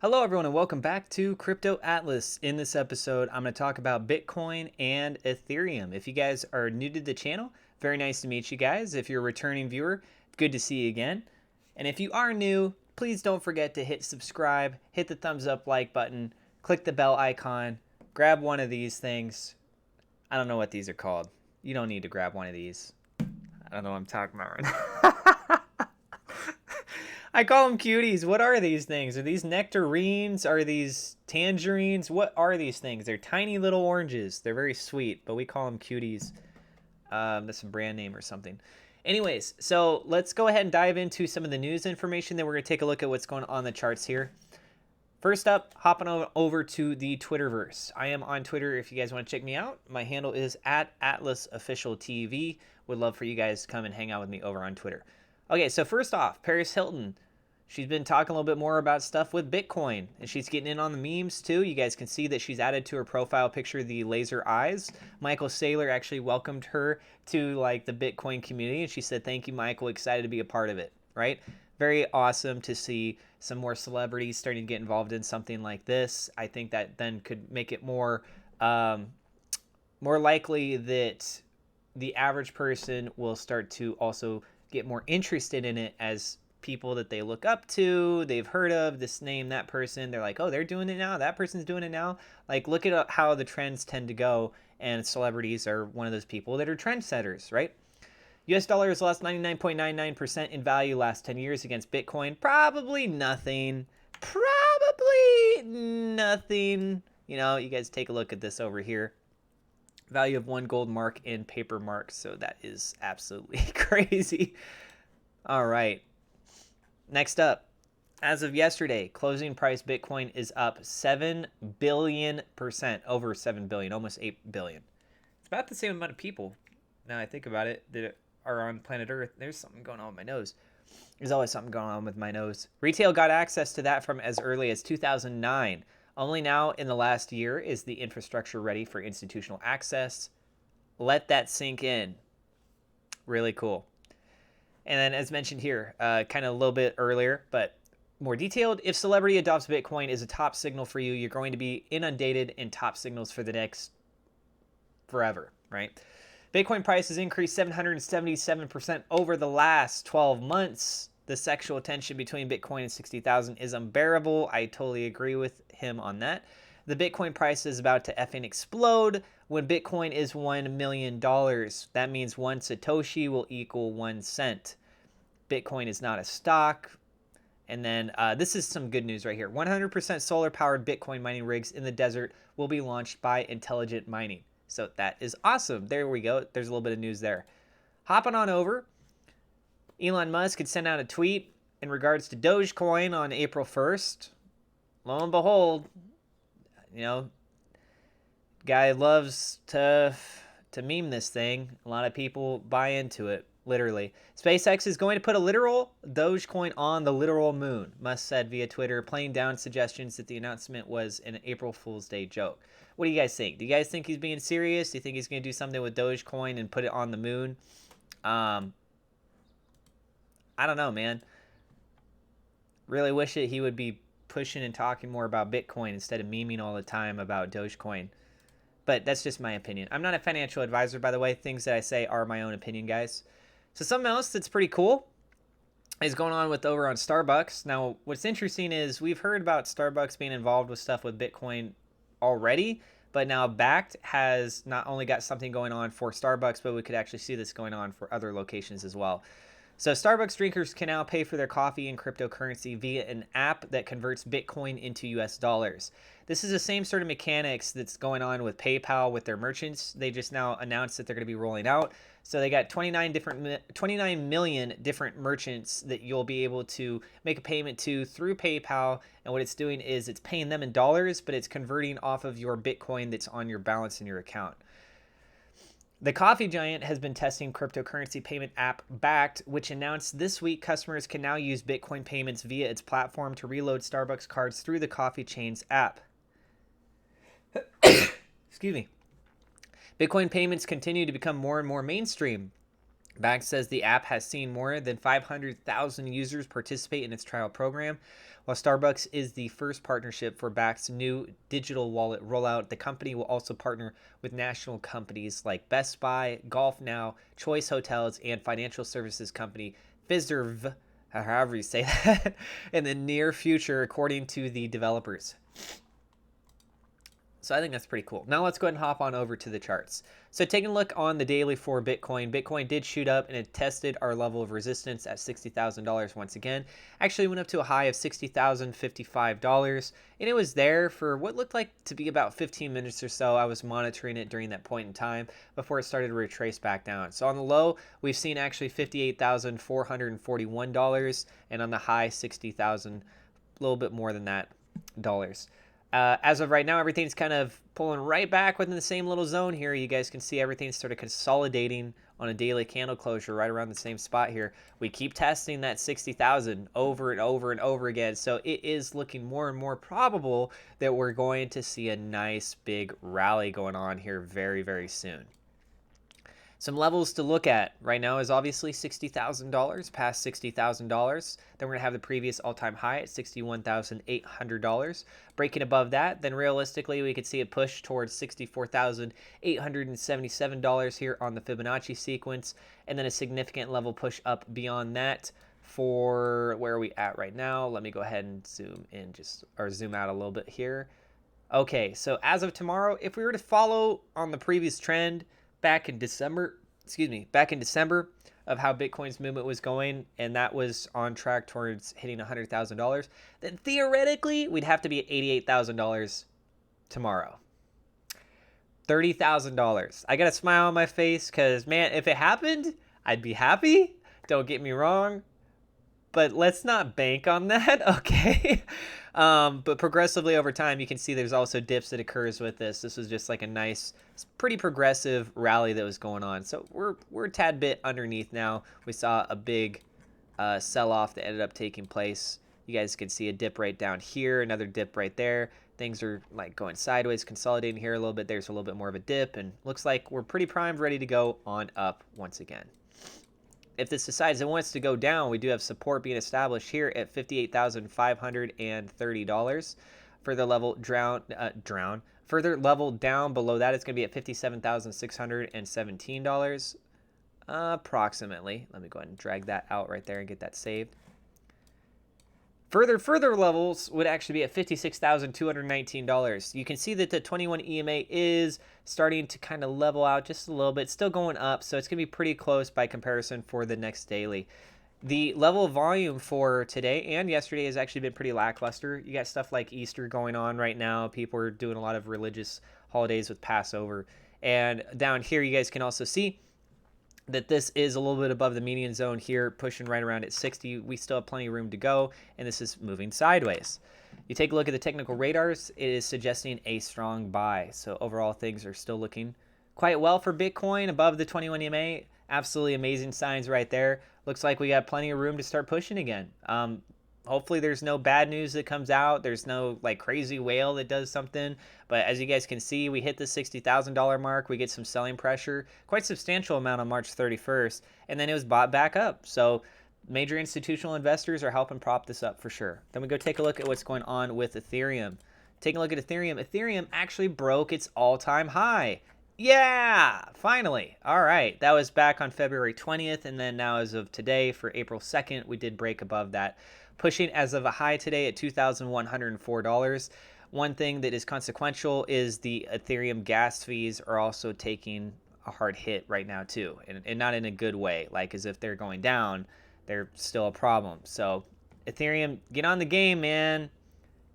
Hello, everyone, and welcome back to Crypto Atlas. In this episode, I'm going to talk about Bitcoin and Ethereum. If you guys are new to the channel, very nice to meet you guys. If you're a returning viewer, good to see you again. And if you are new, please don't forget to hit subscribe, hit the thumbs up like button, click the bell icon, grab one of these things. I don't know what these are called. You don't need to grab one of these. I don't know what I'm talking about right now. I call them cuties. What are these things? Are these nectarines? Are these tangerines? What are these things? They're tiny little oranges. They're very sweet, but we call them cuties. That's a brand name or something. Anyways, so let's go ahead and dive into some of the news information. Then we're going to take a look at what's going on the charts here. First up, hopping over to the Twitterverse. I am on Twitter if you guys want to check me out. My handle is @AtlasOfficialTV. Would love for you guys to come and hang out with me over on Twitter. Okay, so first off, Paris Hilton. She's been talking a little bit more about stuff with Bitcoin, and she's getting in on the memes too. You guys can see that she's added to her profile picture the laser eyes. Michael Saylor actually welcomed her to like the Bitcoin community, and she said, "Thank you, Michael. Excited to be a part of it." Right? Very awesome to see some more celebrities starting to get involved in something like this. I think that then could make it more likely that the average person will start to also get more interested in it as people that they look up to, they've heard of this name, that person, they're like, oh, they're doing it now, that person's doing it now. Like, look at how the trends tend to go, and celebrities are one of those people that are trendsetters, right? US dollar has lost 99.99% in value last 10 years against Bitcoin. Probably nothing. You know, you guys take a look at this over here. Value of one gold mark in paper marks, so that is absolutely crazy. All right. Next up, as of yesterday, closing price Bitcoin is up 7 billion%, over 7 billion, almost 8 billion. It's about the same amount of people, now I think about it, that are on planet Earth. There's something going on with my nose. There's always something going on with my nose. Retail got access to that from as early as 2009. Only now in the last year is the infrastructure ready for institutional access. Let that sink in. Really cool. And then, as mentioned here, kind of a little bit earlier, but more detailed, if celebrity adopts Bitcoin is a top signal for you, you're going to be inundated in top signals for the next forever, right? Bitcoin price has increased 777% over the last 12 months. The sexual tension between Bitcoin and 60,000 is unbearable. I totally agree with him on that. The Bitcoin price is about to effing explode when Bitcoin is $1 million. That means one Satoshi will equal 1 cent. Bitcoin is not a stock. And then this is some good news right here. 100% solar-powered Bitcoin mining rigs in the desert will be launched by Intelligent Mining. So that is awesome. There we go. There's a little bit of news there. Hopping on over, Elon Musk had sent out a tweet in regards to Dogecoin on April 1st. Lo and behold, you know, guy loves to meme this thing. A lot of people buy into it, literally. SpaceX is going to put a literal Dogecoin on the literal moon, Musk said via Twitter, playing down suggestions that the announcement was an April Fool's Day joke. What do you guys think? Do you guys think he's being serious? Do you think he's going to do something with Dogecoin and put it on the moon? I don't know, man. Really wish that he would be pushing and talking more about Bitcoin instead of memeing all the time about Dogecoin. But that's just my opinion. I'm not a financial advisor, by the way. Things that I say are my own opinion, guys. So something else that's pretty cool is going on with over on Starbucks. Now, what's interesting is we've heard about Starbucks being involved with stuff with Bitcoin already, but now Bakkt has not only got something going on for Starbucks, but we could actually see this going on for other locations as well. So Starbucks drinkers can now pay for their coffee in cryptocurrency via an app that converts Bitcoin into US dollars. This is the same sort of mechanics that's going on with PayPal with their merchants. They just now announced that they're going to be rolling out. So they got 29 million different merchants that you'll be able to make a payment to through PayPal. And what it's doing is it's paying them in dollars, but it's converting off of your Bitcoin that's on your balance in your account. The coffee giant has been testing cryptocurrency payment app Bakkt, which announced this week customers can now use Bitcoin payments via its platform to reload Starbucks cards through the coffee chain's app. Excuse me. Bitcoin payments continue to become more and more mainstream. Bank says the app has seen more than 500,000 users participate in its trial program. While Starbucks is the first partnership for Bakkt's new digital wallet rollout, the company will also partner with national companies like Best Buy, Golf Now, Choice Hotels, and financial services company Fiserv, however you say that, in the near future, according to the developers. So I think that's pretty cool. Now let's go ahead and hop on over to the charts. So taking a look on the daily for Bitcoin, Bitcoin did shoot up and it tested our level of resistance at $60,000 once again. Actually went up to a high of $60,055 and it was there for what looked like to be about 15 minutes or so. I was monitoring it during that point in time before it started to retrace back down. So on the low, we've seen actually $58,441 and on the high 60,000, a little bit more than that dollars. As of right now, everything's kind of pulling right back within the same little zone here. You guys can see everything's sort of consolidating on a daily candle closure right around the same spot here. We keep testing that 60,000 over and over and over again. So it is looking more and more probable that we're going to see a nice big rally going on here very, very soon. Some levels to look at right now is obviously $60,000, past $60,000. Then we're going to have the previous all-time high at $61,800. Breaking above that, then realistically we could see a push towards $64,877 here on the Fibonacci sequence, and then a significant level push up beyond that for where are we at right now. Let me go ahead and zoom out a little bit here. Okay, so as of tomorrow, if we were to follow on the previous trend, back in December of how Bitcoin's movement was going, and that was on track towards hitting $100,000, then theoretically we'd have to be at $88,000 tomorrow. $30,000. I got a smile on my face because, man, if it happened, I'd be happy. Don't get me wrong. But let's not bank on that, okay? But progressively over time, you can see there's also dips that occurs with this. This was just like a nice, pretty progressive rally that was going on. So we're a tad bit underneath now. We saw a big sell-off that ended up taking place. You guys can see a dip right down here, another dip right there. Things are like going sideways, consolidating here a little bit. There's a little bit more of a dip, and looks like we're pretty primed, ready to go on up once again. If this decides it wants to go down, we do have support being established here at $58,530. Further level Further level down below that, it's going to be at $57,617 approximately. Let me go ahead and drag that out right there and get that saved. Further levels would actually be at $56,219. You can see that the 21 EMA is starting to kind of level out just a little bit, still going up, so it's going to be pretty close by comparison for the next daily. The level of volume for today and yesterday has actually been pretty lackluster. You got stuff like Easter going on right now. People are doing a lot of religious holidays with Passover. And down here, you guys can also see that this is a little bit above the median zone here, pushing right around at 60. We still have plenty of room to go, and this is moving sideways. You take a look at the technical radars, it is suggesting a strong buy. So overall, things are still looking quite well for Bitcoin above the 21 EMA. Absolutely amazing signs right there. Looks like we got plenty of room to start pushing again. Hopefully there's no bad news that comes out. There's no like crazy whale that does something. But as you guys can see, we hit the $60,000 mark. We get some selling pressure, quite substantial amount on March 31st. And then it was bought back up. So major institutional investors are helping prop this up for sure. Then we go take a look at what's going on with Ethereum. Taking a look at Ethereum. Ethereum actually broke its all-time high. Yeah, finally. All right. That was back on February 20th. And then now as of today for April 2nd, we did break above that, pushing as of a high today at $2,104. One thing that is consequential is the Ethereum gas fees are also taking a hard hit right now too, and not in a good way, like as if they're going down, they're still a problem. So Ethereum, get on the game, man.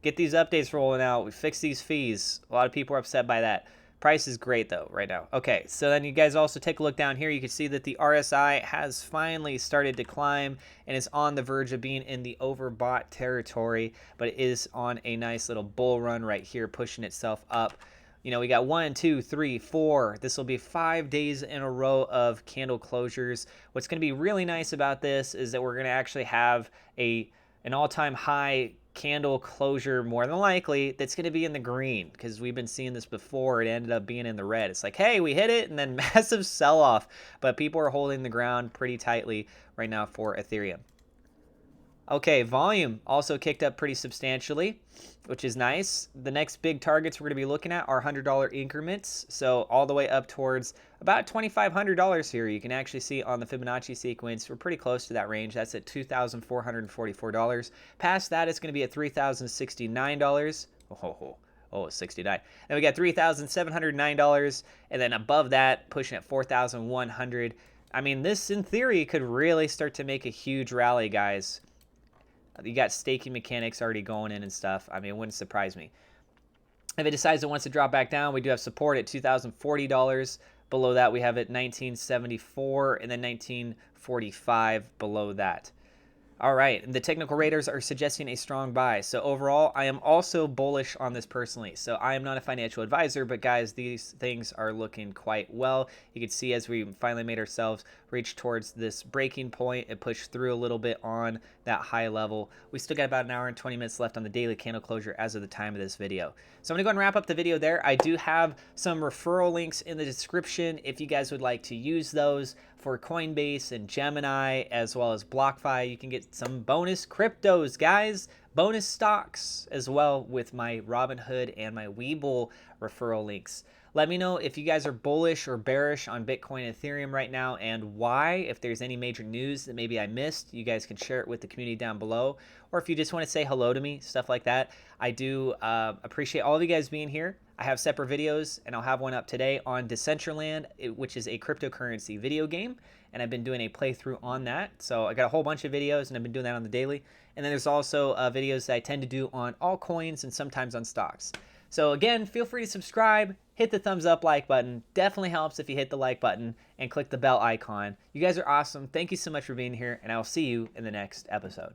Get these updates rolling out. We fix these fees. A lot of people are upset by that. Price is great though right now. Okay, so then you guys also take a look down here. You can see that the RSI has finally started to climb and is on the verge of being in the overbought territory, but it is on a nice little bull run right here, pushing itself up. You know, we got 1, 2, 3, 4. This will be 5 days in a row of candle closures. What's going to be really nice about this is that we're going to actually have an all-time high candle closure, more than likely, that's going to be in the green, because we've been seeing this before. It ended up being in the red. It's like, hey, we hit it, and then massive sell-off. But people are holding the ground pretty tightly right now for Ethereum. Okay, volume also kicked up pretty substantially, which is nice. The next big targets we're going to be looking at are $100 increments, so all the way up towards about $2,500 here. You can actually see on the Fibonacci sequence, we're pretty close to that range. That's at $2,444. Past that, it's going to be at $3,069. Oh, 69. Then we got $3,709, and then above that, pushing at 4,100. I mean, this in theory could really start to make a huge rally, guys. You got staking mechanics already going in and stuff. I mean, it wouldn't surprise me. If it decides it wants to drop back down, we do have support at $2,040. Below that, we have it $1,974, and then $1,945 below that. All right, the technical raters are suggesting a strong buy. So overall, I am also bullish on this personally. So I am not a financial advisor, but guys, these things are looking quite well. You can see as we finally made ourselves reach towards this breaking point, it pushed through a little bit on that high level. We still got about an hour and 20 minutes left on the daily candle closure as of the time of this video. So I'm gonna go and wrap up the video there. I do have some referral links in the description if you guys would like to use those for Coinbase and Gemini, as well as BlockFi. You can get some bonus cryptos, guys, bonus stocks as well with my Robinhood and my Webull referral links. Let me know if you guys are bullish or bearish on Bitcoin and Ethereum right now, and why. If there's any major news that maybe I missed, you guys can share it with the community down below. Or if you just want to say hello to me, stuff like that. I do appreciate all of you guys being here. I have separate videos, and I'll have one up today on Decentraland, which is a cryptocurrency video game, and I've been doing a playthrough on that. So I got a whole bunch of videos, and I've been doing that on the daily. And then there's also videos that I tend to do on altcoins and sometimes on stocks. So again, feel free to subscribe, hit the thumbs up like button. Definitely helps if you hit the like button and click the bell icon. You guys are awesome. Thank you so much for being here, and I will see you in the next episode.